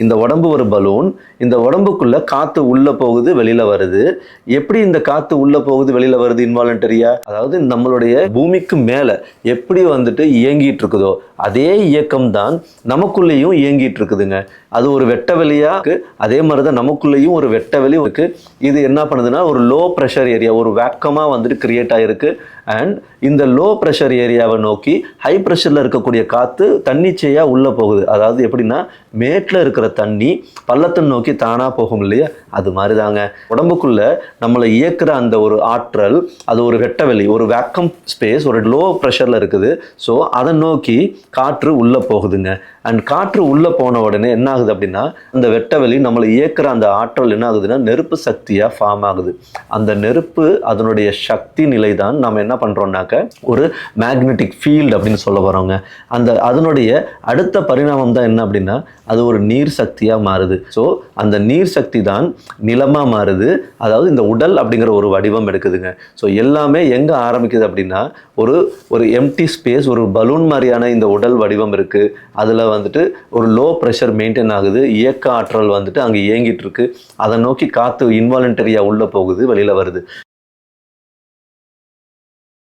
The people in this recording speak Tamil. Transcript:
இந்த உடம்பு ஒரு பலூன், இந்த உடம்புக்குள்ள காத்து உள்ள போகுது, வெளியில வருது. எப்படி இந்த காத்து உள்ள போகுது, வெளியில வருது இன்வாலண்டரியா? அதாவது நம்மளுடைய பூமிக்கு மேல எப்படி வந்துட்டு இயங்கிட்டு இருக்குதோ அதே இயக்கம் தான் நமக்குள்ளேயும் இயங்கிட்டு இருக்குதுங்க. அது ஒரு வெட்ட வெளியா இருக்கு. அதே மாதிரிதான் நமக்குள்ளேயும் ஒரு வெட்ட வெளி இருக்கு. இது என்ன பண்ணுதுன்னா ஒரு லோ ப்ரெஷர் ஏரியா, ஒரு வேக்கமா வந்துட்டு கிரியேட் ஆயிருக்கு. அண்ட் இந்த லோ ப்ரெஷர் ஏரியாவை நோக்கி ஹை ப்ரெஷர்ல இருக்கக்கூடிய காத்து தன்னிச்சையா உள்ள போகுது. அதாவது எப்படின்னா மேட்ல இருக்கிற தண்ணி பள்ளத்தை நோக்கி தானா போகும் இல்லையா, அது மாதிரிதாங்க உடம்புக்குள்ள நம்மளை இயக்குற அந்த ஒரு ஆற்றல், அது ஒரு வெட்டவெளி, ஒரு வேக்கம் ஸ்பேஸ், ஒரு லோ ப்ரெஷர்ல இருக்குது. ஸோ அதை நோக்கி காற்று உள்ள போகுதுங்க. அண்ட் காற்று உள்ள போன உடனே என்ன ஆகுது அப்படின்னா அந்த வெட்டவெளி நம்மளை இயக்குற அந்த ஆற்றல் என்ன ஆகுதுன்னா நெருப்பு சக்தியா ஃபார்ம் ஆகுது. அந்த நெருப்பு அதனுடைய சக்தி நிலை தான் நம்ம என்ன பண்றோம்னாக்க ஒரு மேக்னெட்டிக் ஃபீல்டு அப்படின்னு சொல்ல வரோங்க. அதனுடைய அடுத்த பரிணாமம் தான் என்ன அப்படின்னா அது ஒரு நீர் சக்தியா மாறுது. ஸோ அந்த நீர் சக்தி தான் நிலமா மாறுது. அதாவது இந்த உடல் அப்படிங்கிற ஒரு வடிவம் எடுக்குதுங்க. ஸோ எல்லாமே எங்க ஆரம்பிக்குது அப்படின்னா ஒரு எம்டி ஸ்பேஸ், ஒரு பலூன் மாதிரியான இந்த உடல் வடிவம் இருக்கு. அதுல வந்துட்டு ஒரு லோ ப்ரெஷர் மெயின்டைன் ஆகுது. இயக்க ஆற்றல் வந்துட்டு அங்கே இயங்கிட்டு இருக்கு. அதை நோக்கி காத்து இன்வாலண்டரியா உள்ள போகுது, வெளியில வருது.